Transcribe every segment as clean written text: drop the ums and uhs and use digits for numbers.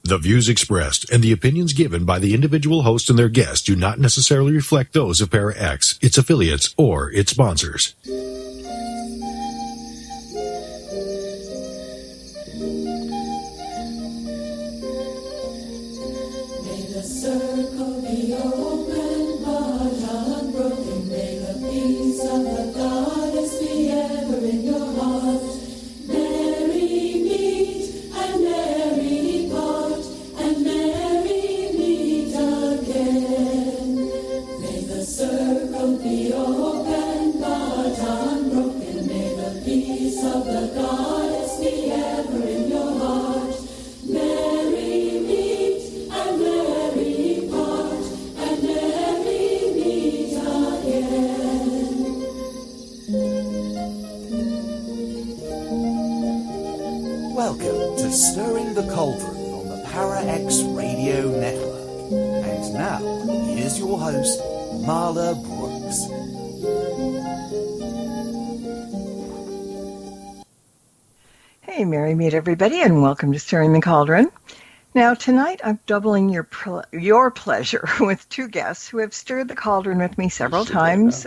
The views expressed and the opinions given by the individual host and their guests do not necessarily reflect those of ParaX, its affiliates, or its sponsors. Welcome to Stirring the Cauldron on the ParaX Radio Network. And now, here's your host, Marla Brooks. Hey, merry meet everybody, and welcome to Stirring the Cauldron. Now, tonight I'm doubling your pleasure with two guests who have stirred the cauldron with me several times,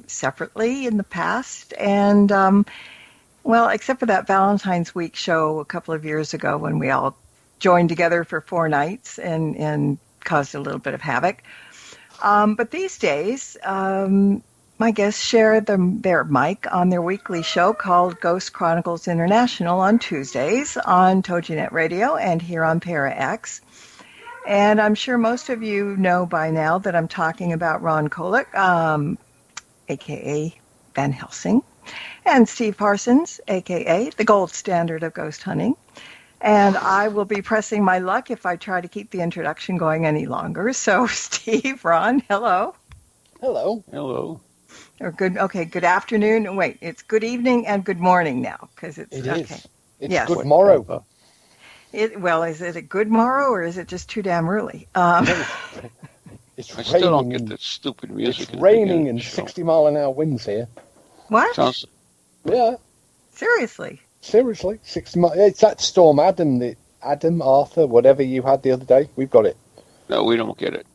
separately in the past, and well, except for that Valentine's Week show a couple of years ago when we all joined together for 4 nights and caused a little bit of havoc. But these days, my guests share their mic on their weekly show called Ghost Chronicles International on Tuesdays on TogiNet Radio and here on ParaX. And I'm sure most of you know by now that I'm talking about Ron Kolek, a.k.a. Van Helsing, and Steve Parsons, a.k.a. the gold standard of ghost hunting. And I will be pressing my luck if I try to keep the introduction going any longer. So, Steve, Ron, hello. Hello. Hello. Or good afternoon. Wait, it's good evening and good morning now, because it's It okay. is. It's yes. good morrow. Well, is it a good morrow or is it just too damn early? It's I raining. still don't get that stupid music. It's raining and 60-mile-an-hour winds here. What? Yeah, Seriously? seriously, 60 miles. It's that storm Adam, Arthur, whatever you had the other day. We've got it. No, we don't get it.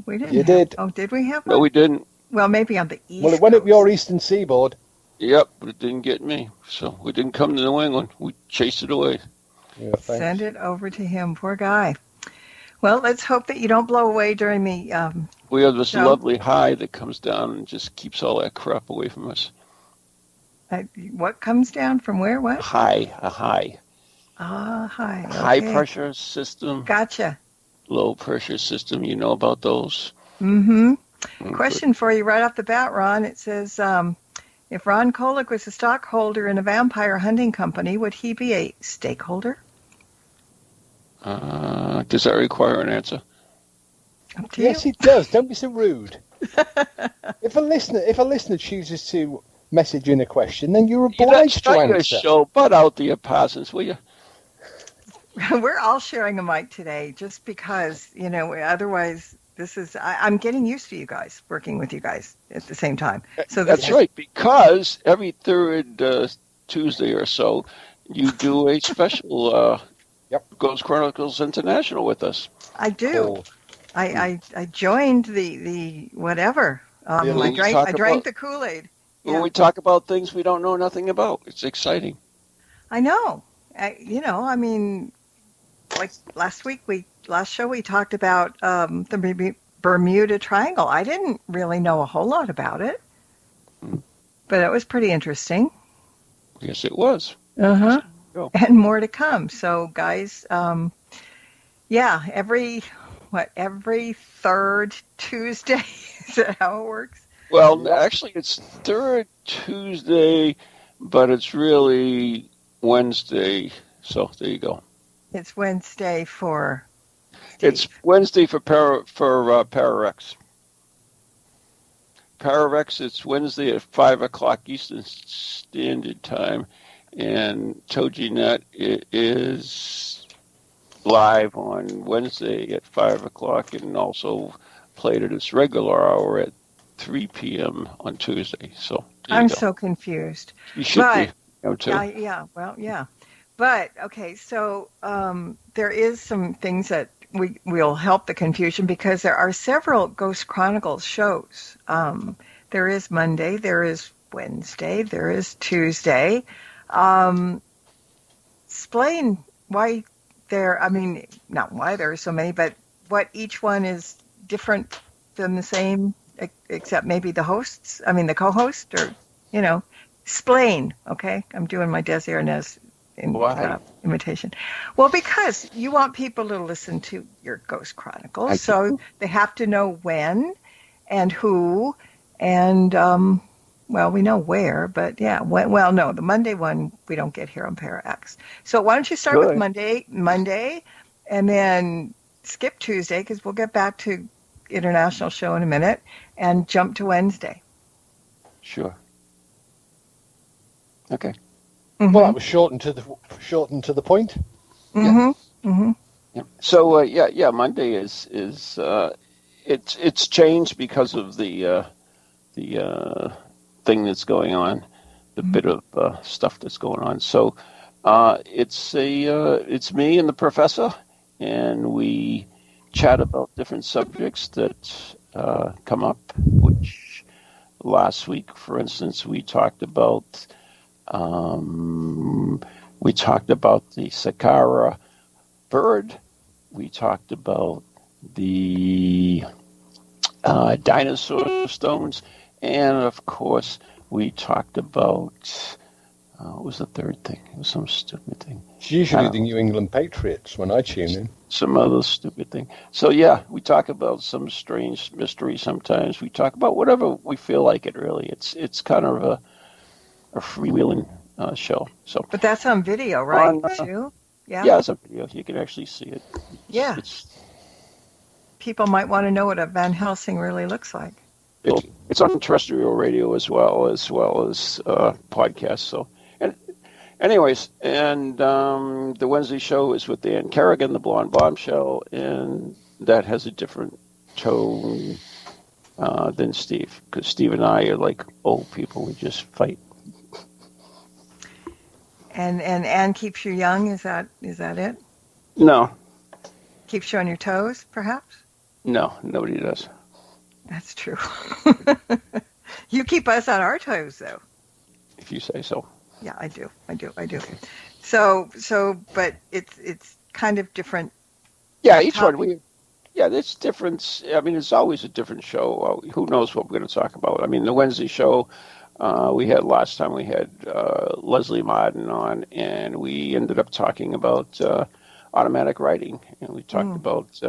We didn't. You did. Oh, did we have one? No, we didn't. Well, maybe on the east. Well, it went up Coast. your eastern seaboard. Yep, but it didn't get me. So we didn't come to New England. We chased it away. Yeah, thanks. Send it over to him. Poor guy. Well, let's hope that you don't blow away during the We have this show. lovely high that comes down and just keeps all that crap away from us. What comes down from where? What? A high. Hi. Okay. High pressure system, Gotcha. low pressure system. You know about those? Mm-hmm. Question for you right off the bat, Ron. It says, if Ron Kolek was a stockholder in a vampire hunting company, would he be a stakeholder? Does that require an answer? Up to Yes, you. it does. Don't be so rude. If a listener chooses to message in a question, then you're obliged to Start your answer. show, butt out the Parsons, will you? We're all sharing a mic today just because, otherwise I'm getting used to you guys, working with you guys at the same time. So That's right, because every third Tuesday or so, you do a special Ghost Chronicles International with us. I do. Cool. I joined the whatever. I drank the Kool-Aid. When we talk about things we don't know nothing about. It's exciting. I know. Like last show we talked about the Bermuda Triangle. I didn't really know a whole lot about it, but it was pretty interesting. Yes, it was. Uh-huh. Go. And more to come. So, guys, every third Tuesday, is that how it works? Well, actually, it's third Tuesday, but it's really Wednesday. So there you go. It's Wednesday for Steve. It's Wednesday for Pararex. Pararex, it's Wednesday at 5 o'clock Eastern Standard Time, and TogiNet is live on Wednesday at 5 o'clock and also played at its regular hour at 3 p.m. on Tuesday. So I'm so confused. You should be. Too. Yeah. But okay, so there is some things that will help the confusion because there are several Ghost Chronicles shows. There is Monday, there is Wednesday, there is Tuesday. Explain why there. I mean, not why there are so many, but what each one is different than the same, except maybe the hosts. I mean, the co-host, or explain. Okay, I'm doing my Des Arnaz imitation. Well, because you want people to listen to your Ghost Chronicles, so they have to know when and who and well, we know where, but yeah, well, no, the Monday one we don't get here on ParaX. So why don't you start with Monday, and then skip Tuesday because we'll get back to International Show in a minute, and jump to Wednesday. Sure. Okay. Mm-hmm. Well, that was shortened to the point. Mm-hmm. Mm-hmm. Yeah. So Monday is it's changed because of the thing that's going on, the bit of stuff that's going on. So it's me and the professor, and we chat about different subjects that come up. Which last week, for instance, we talked about the Sakara bird. We talked about the dinosaur stones. And, of course, we talked about, what was the third thing? It was some stupid thing. It's usually the New England Patriots when I tune in. Some other stupid thing. So, yeah, we talk about some strange mystery sometimes. We talk about whatever we feel like it, really. It's kind of a freewheeling show. So, but that's on video, right, too? Yeah? Yeah, it's on video. You can actually see it. People might want to know what a Van Helsing really looks like. It's on terrestrial radio as well as podcasts. So, and anyways, and the Wednesday show is with Dan Kerrigan, the Blonde Bombshell, and that has a different tone than Steve, because Steve and I are like old people. We just fight. And Anne keeps you young. Is that it? No. Keeps you on your toes, perhaps? No, nobody does. That's true. You keep us on our toes, though. If you say so. Yeah, I do. So, but it's kind of different. Yeah, each one. It's different. I mean, it's always a different show. Who knows what we're going to talk about? I mean, the Wednesday show we had last time, we had Leslie Martin on, and we ended up talking about automatic writing, and we talked about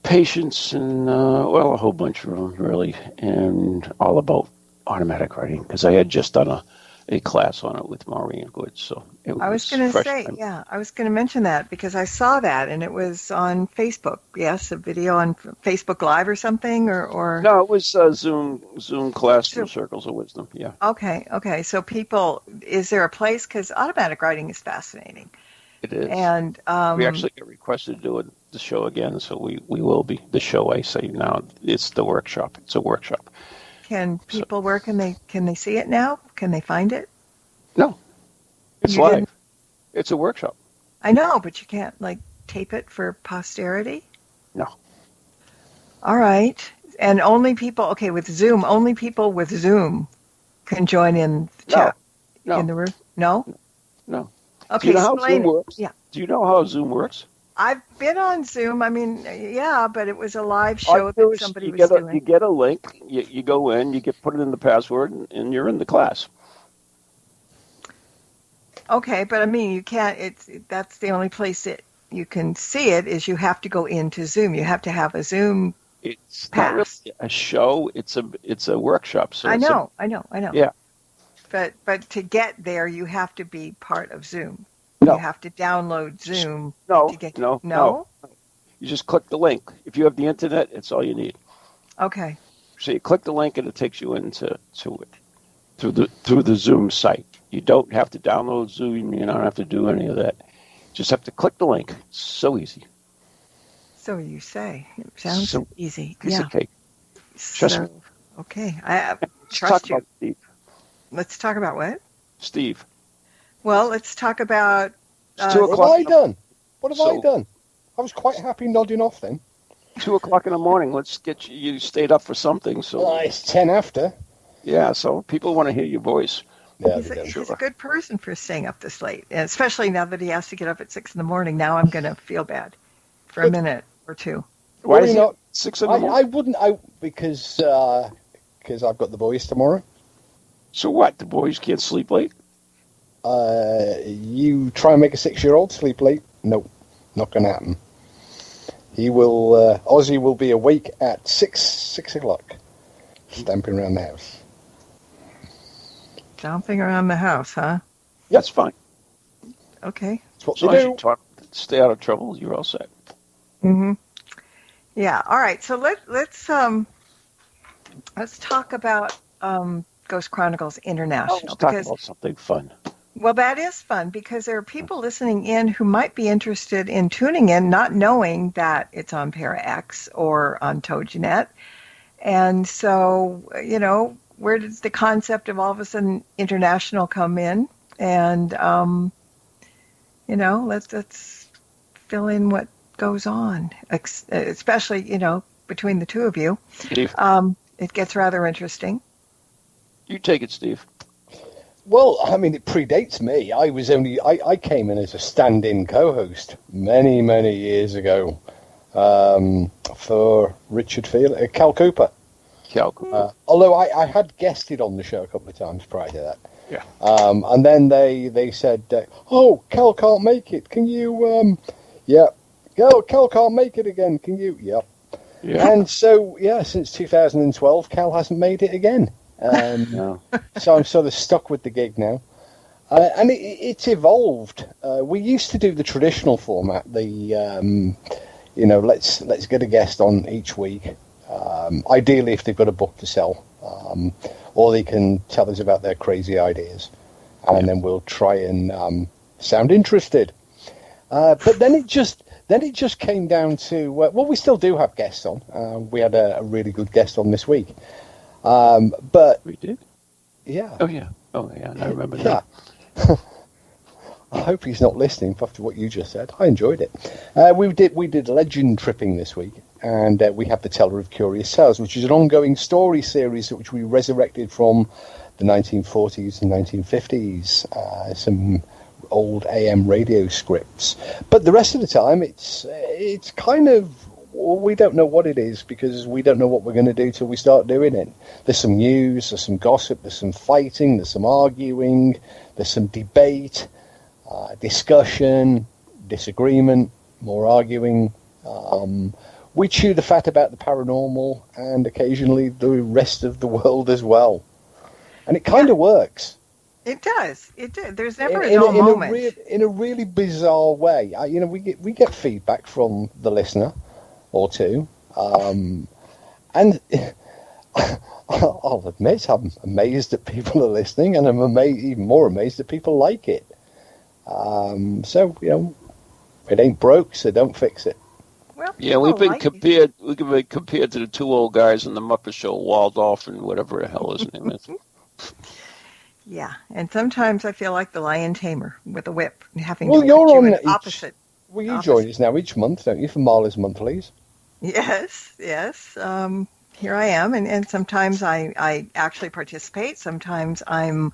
patience and a whole bunch of them, really, and all about automatic writing, because I had just done a class on it with Maureen Good. So I was going to say, I was going to mention that because I saw that, and it was on Facebook. Yes, a video on Facebook Live or something, or no, it was Zoom class from Circles of Wisdom. Yeah. Okay. So people, is there a place? Because automatic writing is fascinating. It is. And we actually get requested to do the show again, so we will be. The show, I say now, it's the workshop. It's a workshop. Can people can they see it now? Can they find it? No. It's live. It's a workshop. I know, but you can't tape it for posterity? No. All right. And only people with Zoom can join in the chat. No. In the room? No? No. Okay, do you know how Zoom works? Yeah. Do you know how Zoom works? I've been on Zoom. I mean, yeah, but it was a live show that somebody was doing. You get a link. You go in. You put it in the password, and you're in the class. Okay, but I mean, you can't. That's the only place that you can see it is you have to go into Zoom. You have to have a Zoom. It's pass. Not really a show. It's a workshop. So I know. Yeah. But to get there, you have to be part of Zoom. No. You have to download Zoom. No. You just click the link. If you have the internet, it's all you need. Okay. So you click the link, and it takes you into it through the Zoom site. You don't have to download Zoom. You don't have to do any of that. You just have to click the link. It's so easy. So you say. It sounds easy. Piece of cake. Trust me. Okay. I trust Let's talk you. about Steve. Let's talk about what? Steve. Well, let's talk about... It's 2 What have o'clock. I done? What have I So- done? I was quite happy nodding off then. 2 o'clock in the morning. Let's get you. You stayed up for something. So It's 10 after. yeah. So people want to hear your voice. Yeah, He's, they do. he's a good person for staying up this late, and especially now that he has to get up at 6 in the morning. Now I'm going to feel bad for a minute or two. Why Worry is not. it 6 in the morning? I wouldn't. Because I've got the boys tomorrow. So what? The boys can't sleep late? You try and make a 6-year-old sleep late? Nope, not going to happen. He will. Ozzy will be awake at 6 o'clock, stamping around the house. Stomping around the house, huh? That's fine. Okay. That's what As long they as do. you stay out of trouble, you're all set. Mm-hmm. Yeah. All right. So let's talk about Ghost Chronicles International. Let's talk about something fun. Well, that is fun because there are people listening in who might be interested in tuning in, not knowing that it's on ParaX or on TogiNet. And so, where does the concept of all of a sudden international come in? And, let's fill in what goes on, especially, between the two of you. Steve, It gets rather interesting. you take it, Steve. Well, I mean, it predates me. I came in as a stand-in co-host many, many years ago for Richard Field, Cal Cooper. Although I had guested on the show a couple of times prior to that. Yeah. And then they said, "Oh, Cal can't make it. Can you?" Yeah. Cal can't make it again. Can you? Yep. Yeah. And so, since 2012, Cal hasn't made it again. No. So I'm sort of stuck with the gig now. And it's evolved. We used to do the traditional format, let's get a guest on each week. Ideally, if they've got a book to sell, or they can tell us about their crazy ideas, and then we'll try and sound interested. But then it just came down to we still do have guests on. We had a really good guest on this week. But We did? yeah. Oh, yeah. I remember that. I hope he's not listening after what you just said. I enjoyed it. We did legend tripping this week, and we have the Teller of Curious Tales, which is an ongoing story series which we resurrected from the 1940s and 1950s. Some old AM radio scripts, but the rest of the time it's kind of, we don't know what it is because we don't know what we're going to do till we start doing it. There's some news, there's some gossip, there's some fighting, there's some arguing, there's some debate, discussion, disagreement, more arguing. We chew the fat about the paranormal and occasionally the rest of the world as well, and it kind of works. It does. It did. There's never a dull moment. In a really bizarre way. We get feedback from the listener or two, and I'll admit I'm amazed that people are listening, and I'm even more amazed that people like it. So it ain't broke, so don't fix it. Well, Yeah, we've been like compared. We've been compared to the two old guys in the Muppet Show, Waldorf and whatever the hell his name is. Yeah, and sometimes I feel like the lion tamer with a whip, having Well, to you're put you on in each- opposite. Well, you Opposite. join us now each month, don't you, for Marla's Monthlies? Yes. Here I am, and sometimes I actually participate. Sometimes I'm,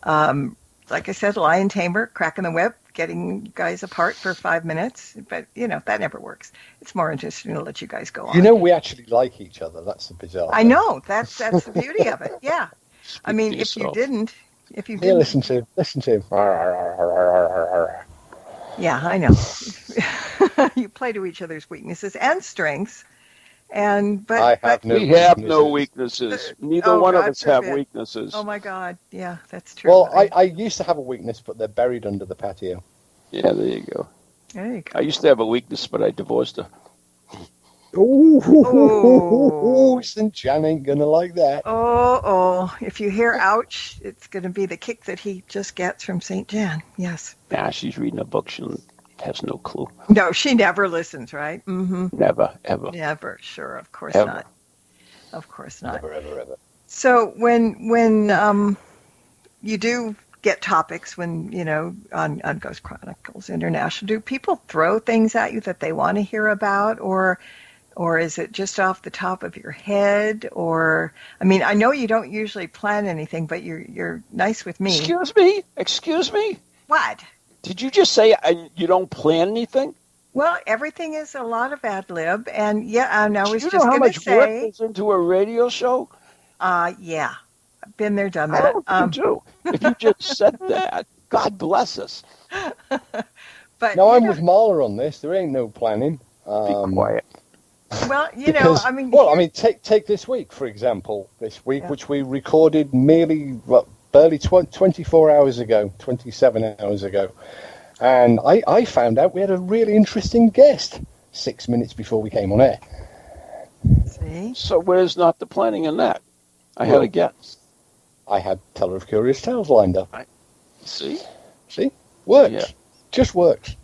like I said, lion tamer, cracking the whip, getting you guys apart for 5 minutes. But that never works. It's more interesting to let you guys go on. We actually like each other. That's the bizarre I thing. know that's the beauty of it. Yeah. I mean, to if you yourself. didn't, Yeah, listen to him. Yeah, I know. You play to each other's weaknesses and strengths, I have no We have no weaknesses. weaknesses. Neither Oh, one of God us have forbid. weaknesses. Oh my God, yeah, that's true. Well, I used to have a weakness, but they're buried under the patio. Yeah, there you go. there you go. I used to have a weakness, but I divorced her. Ooh, St. Jan ain't gonna like that. Oh, if you hear ouch, it's going to be the kick that he just gets from St. Jan. Yes. Nah, she's reading a book. She has no clue. No, she never listens, right? Mm-hmm. Never, ever. Never. Sure. Of course Ever. not. Of course not. Never, ever, ever. So when you do get topics when, on Ghost Chronicles International? Do people throw things at you that they want to hear about, or is it just off the top of your head? Or, I know you don't usually plan anything, but you're nice with me. Excuse me? What? Did you just say you don't plan anything? Well, everything is a lot of ad lib, and I was just how going much to say, work goes into a radio show? Yeah, been there, done I that. don't do. If you just said that, God bless us. But no, I'm with Marla on this. There ain't no planning. Be quiet. Well, take this week, for example. This week, which we recorded barely 24 hours ago, 27 hours ago. And I found out we had a really interesting guest 6 minutes before we came on air. See? So where's not the planning in that? I had a guess. I had Teller of Curious Tales lined up. See? Works. Yeah. Just works.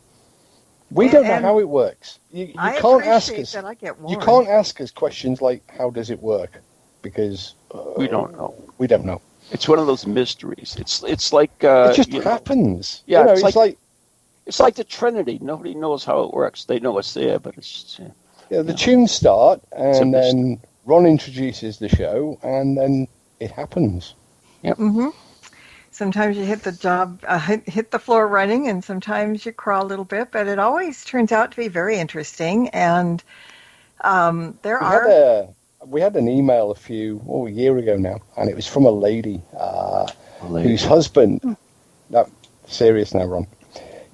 We don't know how it works. You can't ask us. That I get you can't ask us questions like, how does it work? Because we don't know. We don't know. It's one of those mysteries. It's like it just happens. Yeah, it's like the Trinity. Nobody knows how it works. They know it's there, but it's the tunes start, and then Ron introduces the show, and then it happens. Yep. Mm-hmm. Sometimes you hit the floor running, and sometimes you crawl a little bit, but it always turns out to be very interesting. And we had an email a year ago now, and it was from a lady whose husband. No, serious now, Ron.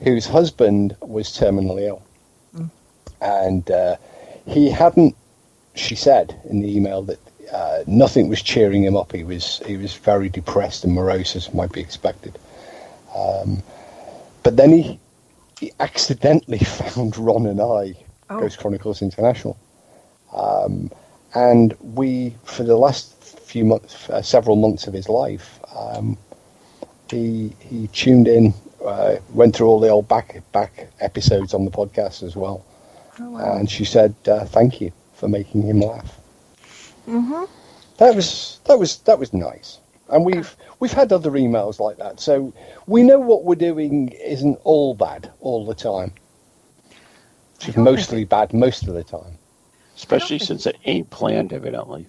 Whose husband was terminally ill, and he hadn't. She said in the email that nothing was cheering him up. He was very depressed and morose, as might be expected. But then he accidentally found Ron and I, Ghost Chronicles International, and we, for the last few months, several months of his life, he tuned in, went through all the old back episodes on the podcast as well. Oh, wow. And she said, "Thank you for making him laugh." Mm-hmm. That was nice, and we've had other emails like that, so we know what we're doing isn't all bad all the time. It's mostly bad most of the time, especially since it ain't planned, evidently.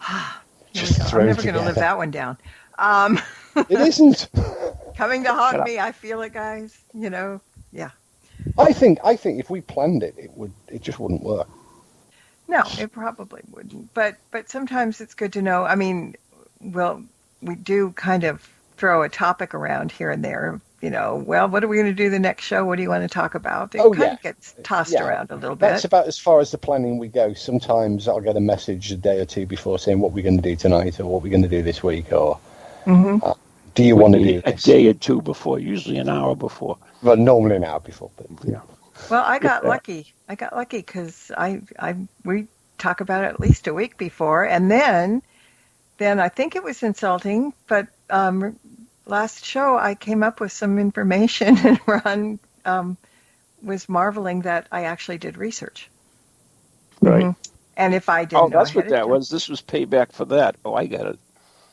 I'm never going to live that one down. It isn't coming to haunt me. I feel it, guys. Yeah. I think if we planned it, it just wouldn't work. No, it probably wouldn't. But sometimes it's good to know. We do kind of throw a topic around here and there. What are we going to do the next show? What do you want to talk about? It kind of gets tossed around a little bit. That's about as far as the planning we go. Sometimes I'll get a message a day or two before saying what we're going to do tonight or what we're going to do this week, or do you want to do this? A day or two before, usually an hour before. Well, normally an hour before, but yeah. Well, I got lucky. I got lucky because we talk about it at least a week before, and then I think it was insulting, but last show I came up with some information, and Ron was marveling that I actually did research. Right. Mm-hmm. And if I didn't, that's what that was. This was payback for that. Oh, I got it.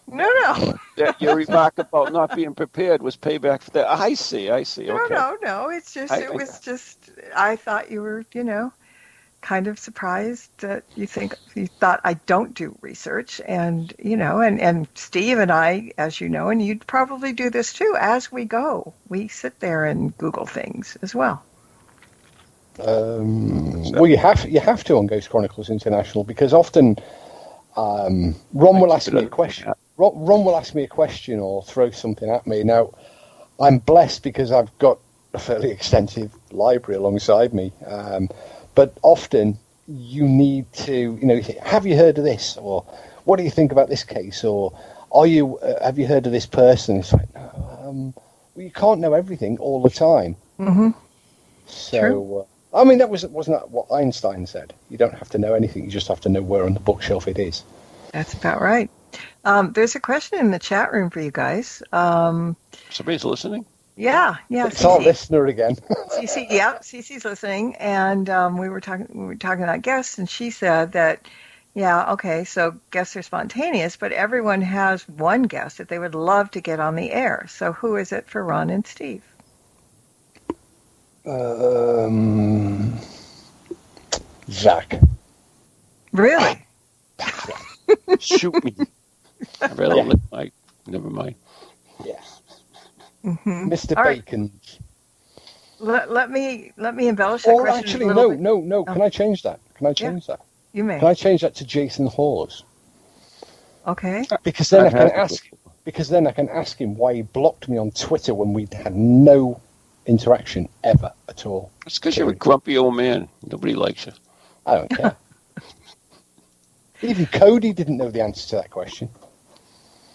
No. Your remark about not being prepared was payback for that. I see. Okay. No. It's just, I thought you were, kind of surprised that you thought I don't do research, and, and Steve and I, as you know, and you'd probably do this too, as we go, we sit there and Google things as well. Well, you have to on Ghost Chronicles International, because often Ron will ask me a question. Ron will ask me a question or throw something at me. Now, I'm blessed because I've got a fairly extensive library alongside me. But often you need to, have you heard of this? Or what do you think about this case? Or have you heard of this person? It's like, well, you can't know everything all the time. Mm-hmm. So, wasn't that what Einstein said? You don't have to know anything. You just have to know where on the bookshelf it is. That's about right. There's a question in the chat room for you guys. Somebody's listening? Yeah. It's our listener again. Cece's listening, and we were talking about guests, and she said that, Yeah, okay, so guests are spontaneous, but everyone has one guest that they would love to get on the air. So who is it for Ron and Steve? Zach. Really? Shoot me. I rather live my. Never mind. Yeah. Mm-hmm. Mr. All right. Bacon. Let me embellish that Or question actually, a little bit. no. Can I change that? That? You may. Can I change that to Jason Hawes? Okay. Because then I've I can had ask. Because then I can ask him why he blocked me on Twitter when we had no interaction ever at all. It's because you're a grumpy old man. Nobody likes you. I don't care. Even Cody didn't know the answer to that question.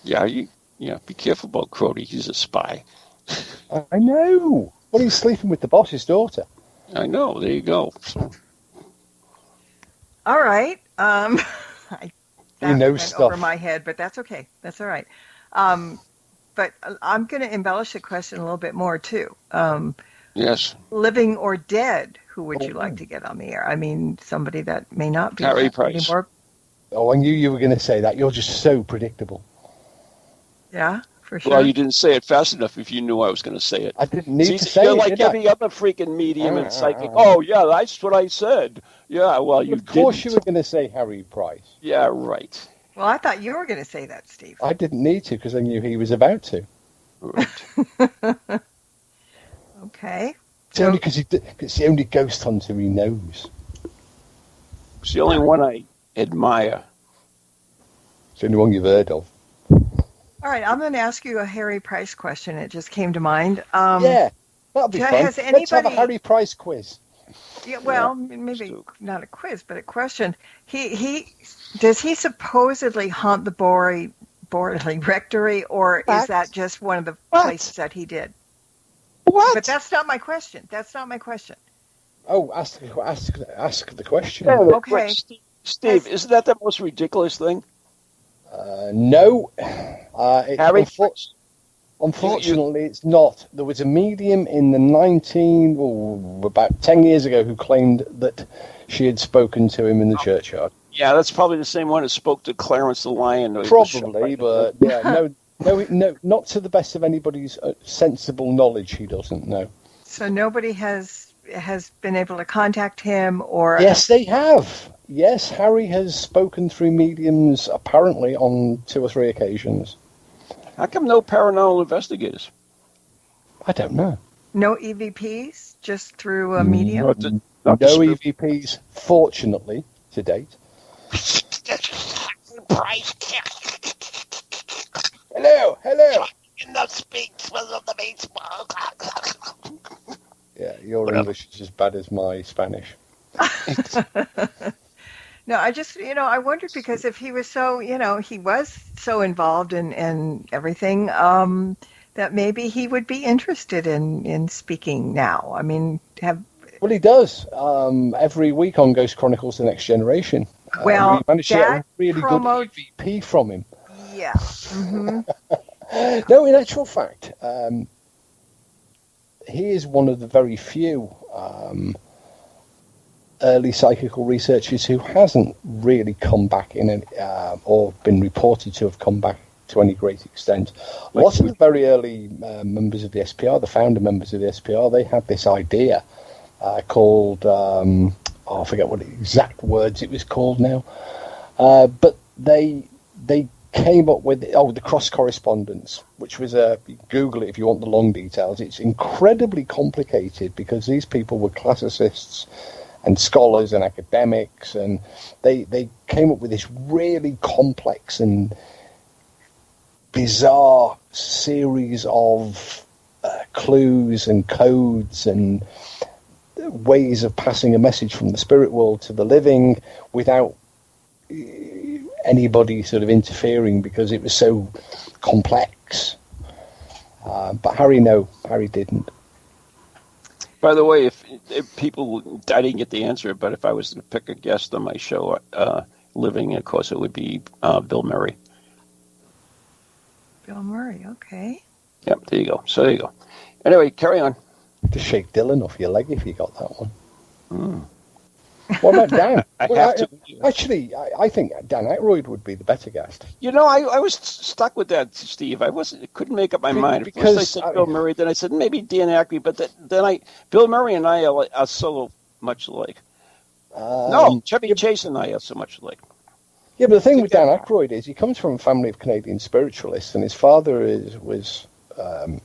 Yeah, be careful about Crody. He's a spy. I know. Well, he's sleeping with the boss's daughter. I know. There you go. All right. That You know went stuff. over my head, but that's okay. That's all right. But I'm going to embellish the question a little bit more too. Yes. Living or dead, who would you like to get on the air? I mean, somebody that may not be Harry that Price. anymore. Oh, I knew you were going to say that. You're just so predictable. Yeah, for sure. Well, you didn't say it fast enough if you knew I was going to say it. I didn't need to say you're it, like did I? every other freaking medium and psychic. Oh, yeah, that's what I said. Yeah, well, you Of course didn't. you were going to say Harry Price. Yeah, right. Well, I thought you were going to say that, Steve. I didn't need to because I knew he was about to. Right. Okay. It's only because it's the only ghost hunter he knows. It's the only one I admire. It's the only one you've heard of. All right, I'm going to ask you a Harry Price question. It just came to mind. Yeah, that'll be fun. Has Let's have a anybody- Harry Price quiz. Yeah, well, maybe not a quiz, but a question. Does he supposedly haunt the Borley Rectory, or is What? that just one of the What? places that he did? What? But that's not my question. That's not my question. Oh, ask the question. Okay. Wait, Steve, isn't that the most ridiculous thing? No. Harry Price. Unfortunately, it's not. There was a medium in the about 10 years ago who claimed that she had spoken to him in the churchyard. Yeah, that's probably the same one who spoke to Clarence the Lion. Probably, but yeah, no, not to the best of anybody's sensible knowledge. He doesn't know. So nobody has been able to contact him, or Yes, they have. Yes, Harry has spoken through mediums apparently on 2 or 3 occasions. How come no paranormal investigators? I don't know. no EVPs, just through a medium. Not the No spirit- EVPs, fortunately, to date. Hello. In the speech of the baseball. Yeah, your English is as bad as my Spanish. No, I just, I wondered because if he was so, he was so involved in everything, that maybe he would be interested in speaking now. I mean, Well, he does. Every week on Ghost Chronicles: The Next Generation. Well, we managed to get a really promo- good EVP from him. yeah. Mm-hmm. No, in actual fact, he is one of the very few early psychical researchers who hasn't really come back or been reported to have come back to any great extent. Lots of the very early members of the SPR, the founder members of the SPR, they had this idea called, I forget what exact words it was called now, but they came up with the cross correspondence, which was Google it if you want the long details. It's incredibly complicated because these people were classicists and scholars and academics, and they came up with this really complex and bizarre series of clues and codes and ways of passing a message from the spirit world to the living without anybody sort of interfering because it was so complex. But Harry didn't. By the way, if people, I didn't get the answer, but if I was to pick a guest on my show, living, of course, it would be Bill Murray. Bill Murray, okay. Yep, there you go. So there you go. Anyway, carry on. To shake Dylan off your leg if you got that one. What about Dan? I have to. Actually, I think Dan Aykroyd would be the better guest. I was stuck with that, Steve. I couldn't make up my mind. Because First I said Bill Murray, then I said maybe Dan Aykroyd, but then Bill Murray and I are so much alike. No, Chevy Chase and I are so much alike. Yeah, but the thing with Dan Aykroyd is he comes from a family of Canadian spiritualists, and his father was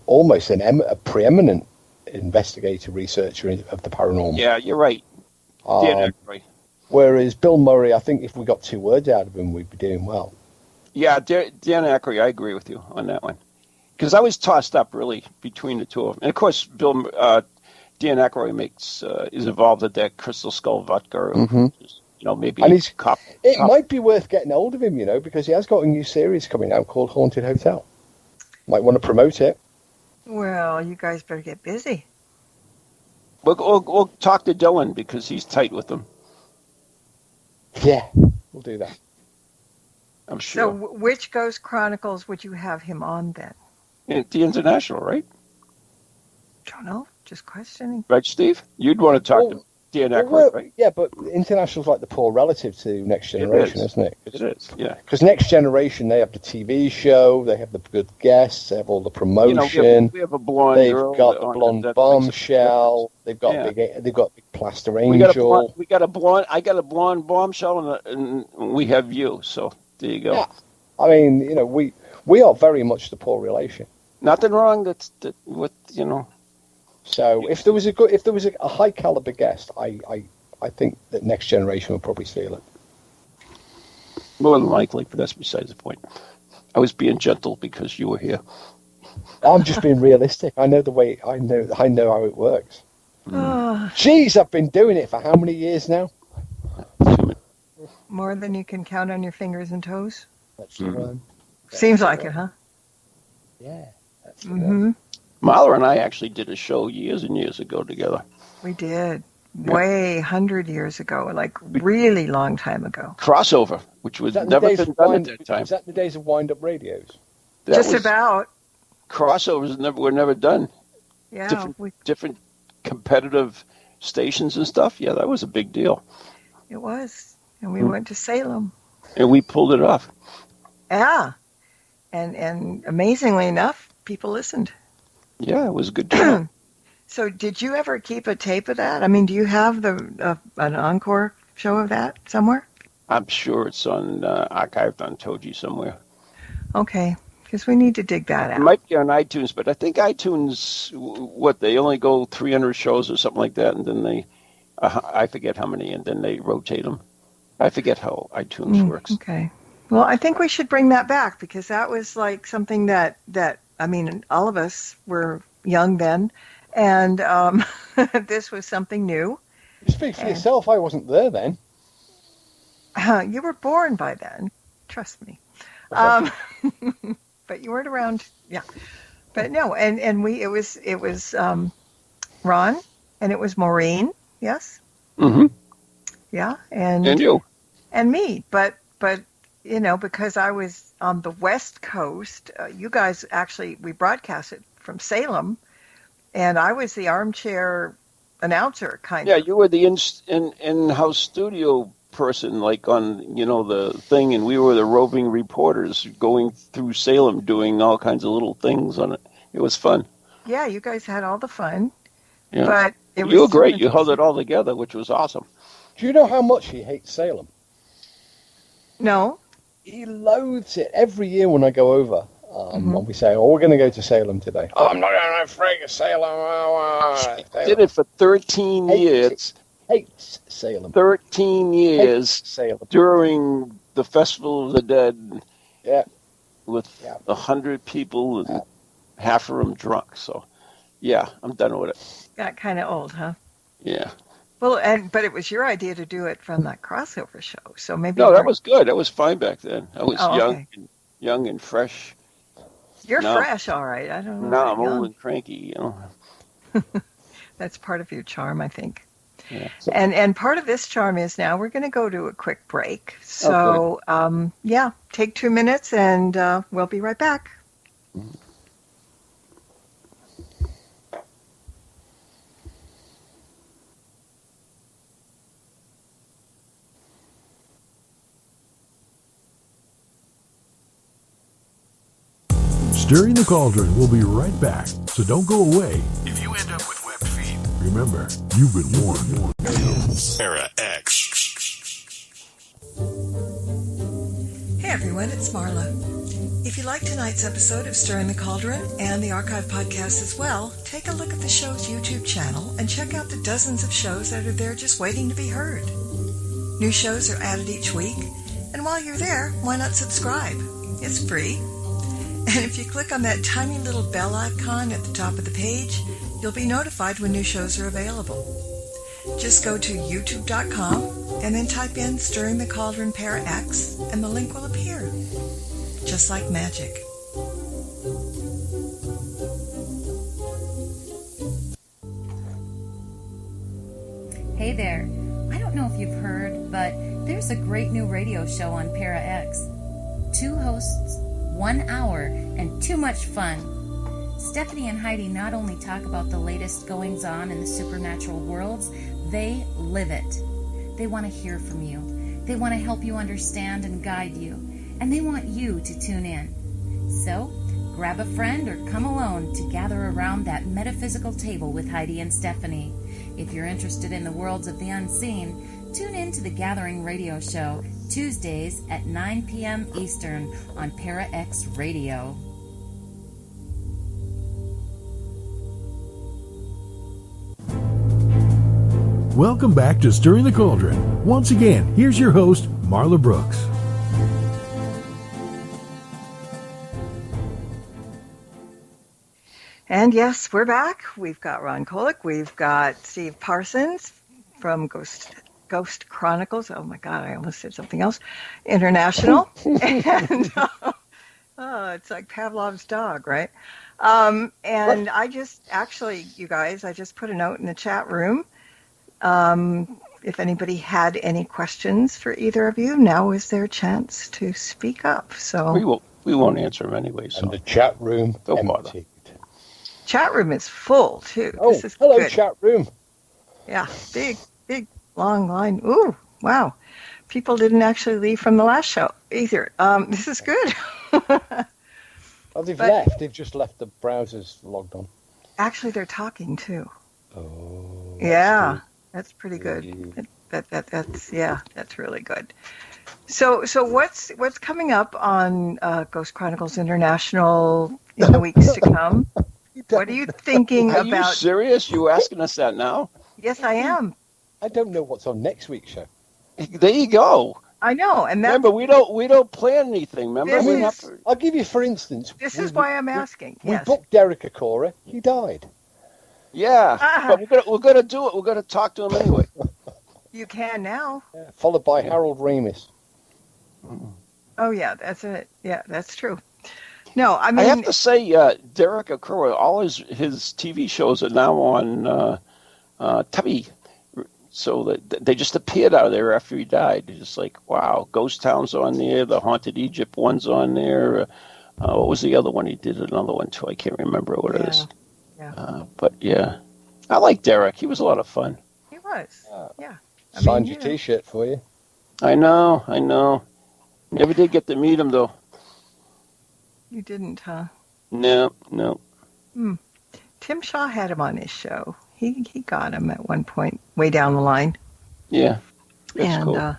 almost a preeminent investigator, researcher of the paranormal. Yeah, you're right. Dan Aykroyd. Whereas Bill Murray, I think if we got 2 words out of him, we'd be doing well. Yeah, Dan Aykroyd, I agree with you on that one. Because I was tossed up, really, between the two of them. And, of course, Dan Aykroyd is involved with that Crystal Skull vodka. Mm-hmm. Maybe and it might be worth getting hold of him, because he has got a new series coming out called Haunted Hotel. Might want to promote it. Well, you guys better get busy. We'll talk to Dylan because he's tight with them. Yeah, we'll do that. I'm sure. So which Ghost Chronicles would you have him on then? The International, right? Don't know. Just questioning. Right, Steve? You'd want to talk to Dan Aykroyd, right? Yeah, but International's like the poor relative to Next Generation, isn't it? It is, yeah. Because Next Generation, they have the TV show, they have the good guests, they have all the promotion. We have a blonde They've girl. got the blonde bombshell. They've got big plaster angel. We got a blonde. I got a blonde bombshell, and we have you. So there you go. Yeah. I mean, we are very much the poor relation. Nothing wrong with. So if there was a high caliber guest, I think that Next Generation would probably steal it. More than likely, but that's besides the point. I was being gentle because you were here. I'm just being realistic. I know the way. I know how it works. Jeez, I've been doing it for how many years now? More than you can count on your fingers and toes? That's the one. Seems like it, huh? Yeah. That's the one. Mahler and I actually did a show years and years ago together. We did. Way 100 years ago, like really long time ago. Crossover, which was never been done at that time. Was that the days of wind-up radios? Just about. Crossovers were never done. Yeah. Different competitive stations and stuff. Yeah, that was a big deal. It was. And we went to Salem. And we pulled it off. Yeah. And amazingly enough, people listened. Yeah, it was a good time. So did you ever keep a tape of that? I mean, do you have an encore show of that somewhere? I'm sure it's archived on Toji somewhere. Okay, because we need to dig that out. It might be on iTunes, but I think iTunes, they only go 300 shows or something like that, and then I forget how many, and then they rotate them. I forget how iTunes works. Okay. Well, I think we should bring that back because that was like something that I mean, all of us were young then, and this was something new. You speak for yourself. I wasn't there then. You were born by then. Trust me. But you weren't around. Yeah. But no, and it was Ron, and it was Maureen. Yes. Mm-hmm. Yeah, and you and me, but because I was on the West Coast, you guys we broadcasted from Salem, and I was the armchair announcer kind of. Yeah, you were the in-house studio person, like on the thing, and we were the roving reporters going through Salem, doing all kinds of little things on it. It was fun. Yeah, you guys had all the fun. Yeah, but you were great. You held it all together, which was awesome. Do you know how much he hates Salem? No. He loathes it. Every year when I go over, when we say, we're going to go to Salem today. Oh, I'm not going to freaking Salem. Did it for 13 years. Hates Salem. 13 years Salem. During the Festival of the Dead. Yeah. With 100 people and half of them drunk. So, yeah, I'm done with it. Got kind of old, huh? Yeah. Well, but it was your idea to do it from that crossover show, so maybe. No, that was good. That was fine back then. I was okay. young and fresh. You're fresh, all right. I don't know. No, I'm old and cranky. That's part of your charm, I think. Yeah. And part of this charm is now we're going to go to a quick break. So take 2 minutes, and we'll be right back. Mm-hmm. Stirring the Cauldron will be right back, so don't go away. If you end up with webbed feet, remember, you've been warned. Para X. Hey everyone, it's Marla. If you liked tonight's episode of Stirring the Cauldron and the archive podcast as well, take a look at the show's YouTube channel and check out the dozens of shows that are there just waiting to be heard. New shows are added each week, and while you're there, why not subscribe? It's free. And if you click on that tiny little bell icon at the top of the page, you'll be notified when new shows are available. Just go to youtube.com and then type in Stirring the Cauldron Para X and the link will appear. Just like magic. Hey there. I don't know if you've heard, but there's a great new radio show on Para X. 2 hosts, 1 hour, and too much fun. Stephanie and Heidi not only talk about the latest goings-on in the supernatural worlds, they live it. They want to hear from you. They want to help you understand and guide you. And they want you to tune in. So, grab a friend or come alone to gather around that metaphysical table with Heidi and Stephanie. If you're interested in the worlds of the unseen, tune in to the Gathering Radio Show, Tuesdays at 9 p.m. Eastern on Para X Radio. Welcome back to Stirring the Cauldron. Once again, here's your host, Marla Brooks. And yes, we're back. We've got Ron Kolek. We've got Steve Parsons from Ghost Chronicles. Oh my God, I almost said something else. International. And it's like Pavlov's dog, right? And I just, actually, you guys, I just put a note in the chat room. If anybody had any questions for either of you, now is their chance to speak up. So we won't answer them anyway. So. And the chat room Don't bother. empty. Chat room is full too. Oh, this is hello, good. chat room. Yeah, big, long line. Ooh, wow. People didn't actually leave from the last show either. This is good. Oh, they've left. They've just left the browsers logged on. Actually, they're talking too. Oh. Yeah, that's pretty good. That's really good. So what's coming up on Ghost Chronicles International in the weeks to come? What are you thinking about? Are you serious? You asking us that now? Yes, I am. I don't know what's on next week's show. There you go. I know, and that's, remember, we don't plan anything. Remember, I'll give you, for instance. This is why I'm asking. We booked Derek Acora. He died. Yeah, but we're gonna do it. We're gonna talk to him anyway. You can now. Yeah, followed by Harold Ramis. Oh yeah, that's it. Yeah, that's true. No, I mean, I have to say, Derek Acura, all his TV shows are now on TV. So that they just appeared out of there after he died. It's just like, wow, Ghost Town's on there, the Haunted Egypt one's on there. What was the other one? He did another one too. I can't remember what it is. Yeah. But yeah, I like Derek. He was a lot of fun. He was. Yeah. Signed your T-shirt for you. I know. Never did get to meet him though. You didn't, huh? No. Tim Shaw had him on his show. He got him at one point, way down the line. Yeah, that's and cool. Yeah,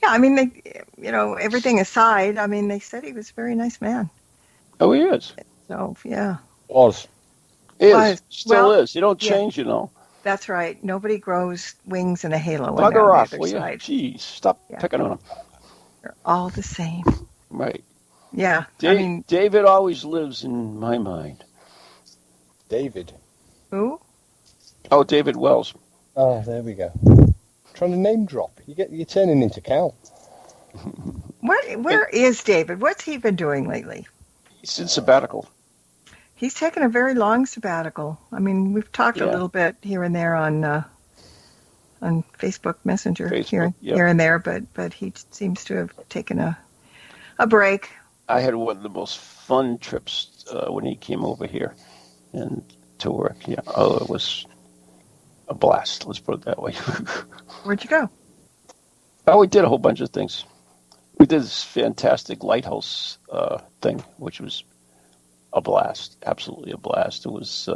I mean, they, everything aside, I mean, they said he was a very nice man. Oh, he is. So yeah, Was. Still is. You don't change, That's right. Nobody grows wings and a halo. Bugger off, on will the you? other side. Jeez, stop picking on him. They're all the same. Right. Yeah. David always lives in my mind. David. Who? Oh, David Wells. Oh, there we go. Trying to name drop. You're turning into Cal. Where is David? What's he been doing lately? He's in sabbatical. He's taken a very long sabbatical. I mean, we've talked a little bit here and there on Facebook Messenger here and there, but he seems to have taken a break. I had one of the most fun trips when he came over here and to work. Yeah. Oh, it was a blast. Let's put it that way. Where'd you go? Oh, we did a whole bunch of things. We did this fantastic lighthouse thing, which was a blast, absolutely a blast. It was.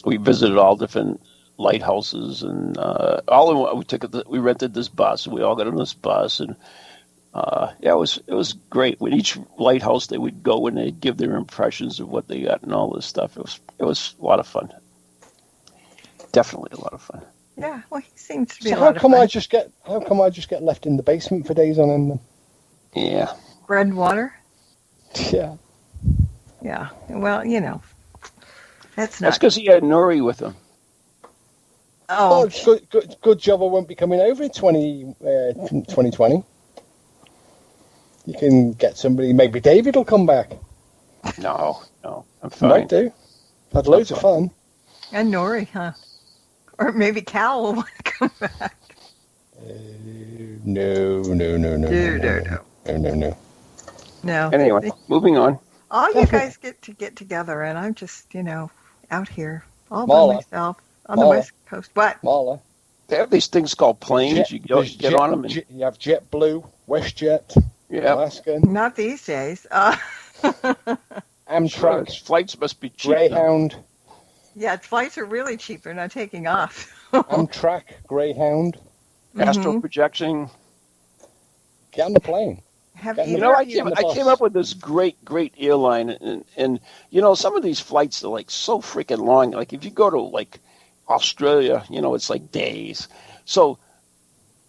We visited all different lighthouses, and we rented this bus, and we all got on this bus, and it was great. With each lighthouse, they would go and they'd give their impressions of what they got and all this stuff. It was a lot of fun. Definitely a lot of fun. Yeah, well, he seems to be So a lot of fun. how come I just get left in the basement for days on end then? Yeah. Bread and water? Yeah. Yeah. Well, that's not... That's because he had Nuri with him. Oh, Good job I won't be coming over in 2020. You can get somebody, maybe David will come back. No, I'm fine. Might do. Had loads of fun. and Nori, huh? Or maybe Cal will want to come back. No. No. Anyway, moving on. All you guys get together, and I'm just, out here all Marla. by myself on the Marla. West Coast. What? Marla. They have these things called planes. You get on them. You have JetBlue, WestJet, Yeah. Alaskan, Not these days. Amtrak, Flights must be cheap. Greyhound, Yeah, flights are really cheap. They're not taking off. Amtrak, Greyhound. Astral projection. Get on the plane. Have You You either? know, Get on the I bus. came up with this great airline, and some of these flights are like so freaking long. Like if you go to like Australia, it's like days. So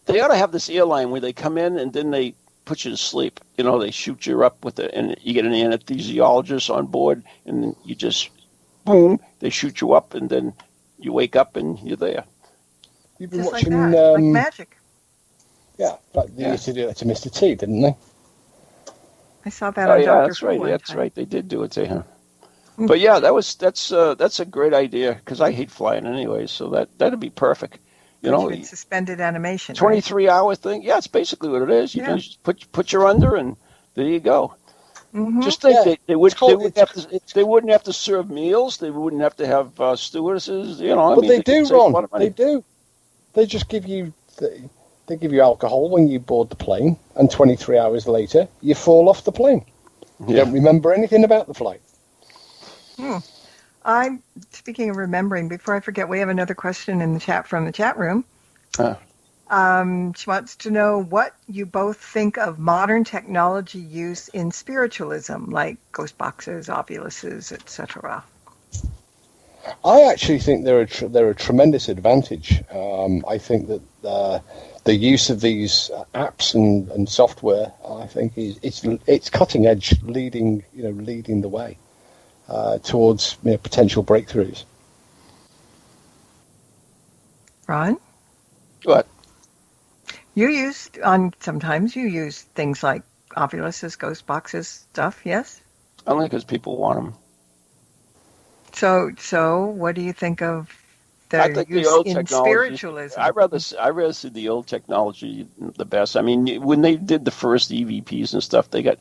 they ought to have this airline where they come in and then they put you to sleep. They shoot you up and you get an anesthesiologist on board, and then you just boom, they shoot you up, and then you wake up and you're there. You've been Just like watching, that. Like magic. yeah, but they used to do it to Mr. T, didn't they? I saw that Oh on yeah, Dr. that's Who right. one That's time. right. They did do it to him. But yeah, that's a great idea because I hate flying anyway. So that'd be perfect. It's suspended animation. 23-hour thing. Yeah, it's basically what it is. You just put your under, and there you go. Mm-hmm. Just think they wouldn't have to serve meals. They wouldn't have to have stewardesses. But they do, could save a lot Ron. of money. They do. They just give you they give you alcohol when you board the plane, and 23 hours later you fall off the plane. You don't remember anything about the flight. I'm speaking of remembering. Before I forget, we have another question in the chat from the chat room. She wants to know what you both think of modern technology use in spiritualism, like ghost boxes, ovuluses, etc. I actually think they're a tremendous advantage. I think that the use of these apps and software, I think, it's cutting edge, leading the way towards potential breakthroughs. Ron, What? sometimes you use things like ovuluses, ghost boxes, stuff. Yes. Only because people want them. So what do you think of I their think use the old in technology. spiritualism? I rather see the old technology the best. I mean, when they did the first EVPs and stuff, they got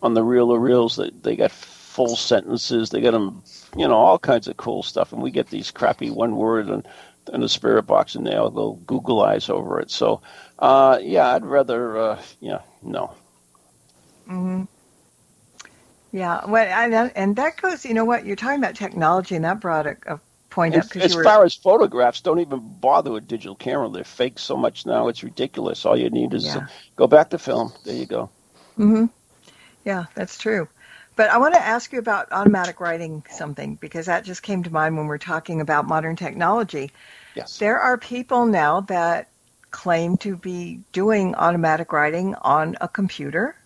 on the reels. They got full sentences. They got them, all kinds of cool stuff. And we get these crappy one word and the spirit box, and they'll go Google eyes over it. So, I'd rather, no. Mm-hmm. Yeah, well, and that goes. You know what? You're talking about technology, and that brought a point up. As far as photographs, don't even bother with digital camera. They're fake so much now; it's ridiculous. All you need is go back to film. There you go. Mm-hmm. Yeah, that's true. But I want to ask you about automatic writing something, because that just came to mind when we're talking about modern technology. Yes. There are people now that claim to be doing automatic writing on a computer.